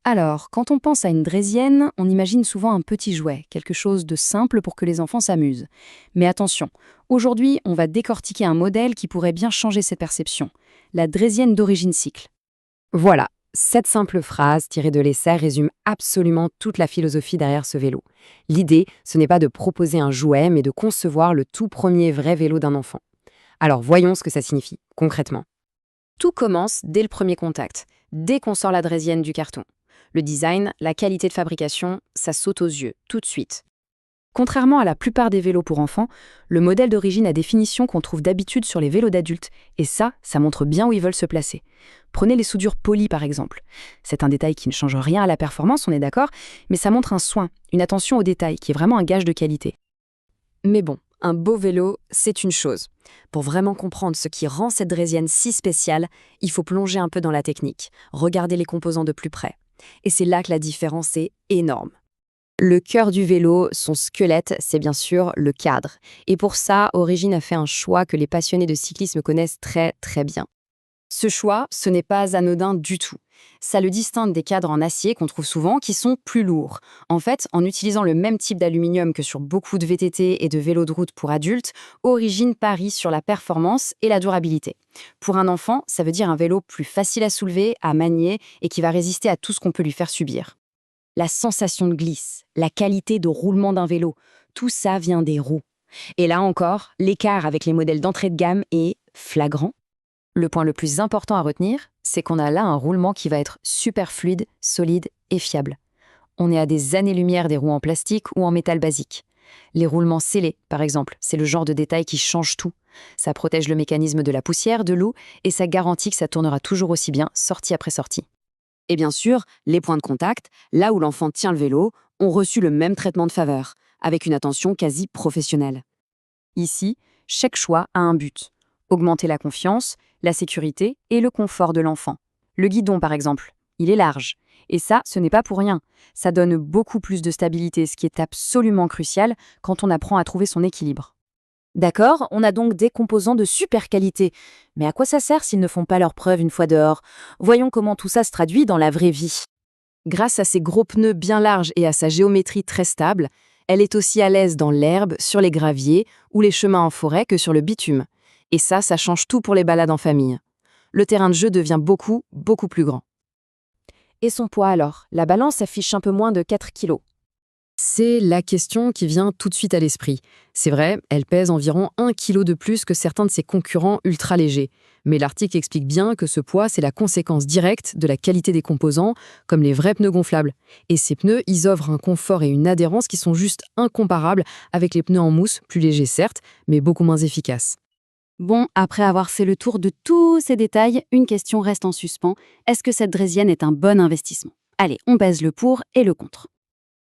Alors, quand on pense à une draisienne, on imagine souvent un petit jouet, quelque chose de simple pour que les enfants s'amusent. Mais attention, aujourd'hui, on va décortiquer un modèle qui pourrait bien changer cette perception. La draisienne d'origine cycle. Voilà, cette simple phrase tirée de l'essai résume absolument toute la philosophie derrière ce vélo. L'idée, ce n'est pas de proposer un jouet, mais de concevoir le tout premier vrai vélo d'un enfant. Alors voyons ce que ça signifie, concrètement. Tout commence dès le premier contact, dès qu'on sort la draisienne du carton. Le design, la qualité de fabrication, ça saute aux yeux, tout de suite. Contrairement à la plupart des vélos pour enfants, le modèle d'origine a des finitions qu'on trouve d'habitude sur les vélos d'adultes, et ça montre bien où ils veulent se placer. Prenez les soudures polies par exemple. C'est un détail qui ne change rien à la performance, on est d'accord, mais ça montre un soin, une attention aux détails qui est vraiment un gage de qualité. Mais bon, un beau vélo, c'est une chose. Pour vraiment comprendre ce qui rend cette draisienne si spéciale, il faut plonger un peu dans la technique, regarder les composants de plus près. Et c'est là que la différence est énorme. Le cœur du vélo, son squelette, c'est bien sûr le cadre. Et pour ça, Origine a fait un choix que les passionnés de cyclisme connaissent très très bien. Ce choix, ce n'est pas anodin du tout. Ça le distingue des cadres en acier qu'on trouve souvent, qui sont plus lourds. En fait, en utilisant le même type d'aluminium que sur beaucoup de VTT et de vélos de route pour adultes, Origine parie sur la performance et la durabilité. Pour un enfant, ça veut dire un vélo plus facile à soulever, à manier et qui va résister à tout ce qu'on peut lui faire subir. La sensation de glisse, la qualité de roulement d'un vélo, tout ça vient des roues. Et là encore, l'écart avec les modèles d'entrée de gamme est flagrant. Le point le plus important à retenir, c'est qu'on a là un roulement qui va être super fluide, solide et fiable. On est à des années-lumière des roues en plastique ou en métal basique. Les roulements scellés, par exemple, c'est le genre de détail qui change tout. Ça protège le mécanisme de la poussière, de l'eau, et ça garantit que ça tournera toujours aussi bien, sortie après sortie. Et bien sûr, les points de contact, là où l'enfant tient le vélo, ont reçu le même traitement de faveur, avec une attention quasi professionnelle. Ici, chaque choix a un but. Augmenter la confiance, la sécurité et le confort de l'enfant. Le guidon, par exemple, il est large. Et ça, ce n'est pas pour rien. Ça donne beaucoup plus de stabilité, ce qui est absolument crucial quand on apprend à trouver son équilibre. D'accord, on a donc des composants de super qualité. Mais à quoi ça sert s'ils ne font pas leur preuve une fois dehors? Voyons comment tout ça se traduit dans la vraie vie. Grâce à ses gros pneus bien larges et à sa géométrie très stable, elle est aussi à l'aise dans l'herbe, sur les graviers ou les chemins en forêt que sur le bitume. Et ça change tout pour les balades en famille. Le terrain de jeu devient beaucoup, beaucoup plus grand. Et son poids alors? La balance affiche un peu moins de 4 kilos. C'est la question qui vient tout de suite à l'esprit. C'est vrai, elle pèse environ 1 kg de plus que certains de ses concurrents ultra légers. Mais l'article explique bien que ce poids, c'est la conséquence directe de la qualité des composants, comme les vrais pneus gonflables. Et ces pneus, ils offrent un confort et une adhérence qui sont juste incomparables avec les pneus en mousse, plus légers certes, mais beaucoup moins efficaces. Bon, après avoir fait le tour de tous ces détails, une question reste en suspens. Est-ce que cette draisienne est un bon investissement? Allez, on pèse le pour et le contre.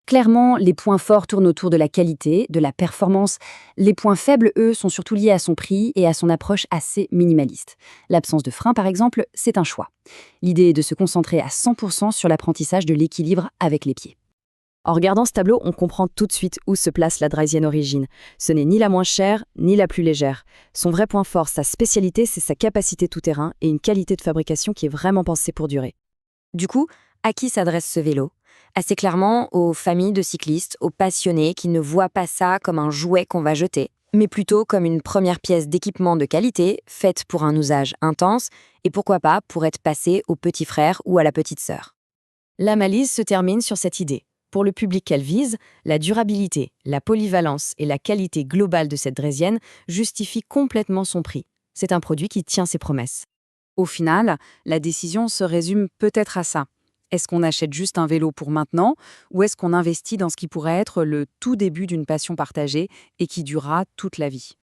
Clairement, les points forts tournent autour de la qualité, de la performance. Les points faibles, eux, sont surtout liés à son prix et à son approche assez minimaliste. L'absence de frein, par exemple, c'est un choix. L'idée est de se concentrer à 100% sur l'apprentissage de l'équilibre avec les pieds. En regardant ce tableau, on comprend tout de suite où se place la Draisienne Origine. Ce n'est ni la moins chère, ni la plus légère. Son vrai point fort, sa spécialité, c'est sa capacité tout-terrain et une qualité de fabrication qui est vraiment pensée pour durer. Du coup, à qui s'adresse ce vélo? Assez clairement aux familles de cyclistes, aux passionnés qui ne voient pas ça comme un jouet qu'on va jeter, mais plutôt comme une première pièce d'équipement de qualité, faite pour un usage intense, et pourquoi pas pour être passée au petit frère ou à la petite sœur. La Malise se termine sur cette idée. Pour le public qu'elle vise, la durabilité, la polyvalence et la qualité globale de cette draisienne justifient complètement son prix. C'est un produit qui tient ses promesses. Au final, la décision se résume peut-être à ça. Est-ce qu'on achète juste un vélo pour maintenant ou est-ce qu'on investit dans ce qui pourrait être le tout début d'une passion partagée et qui durera toute la vie?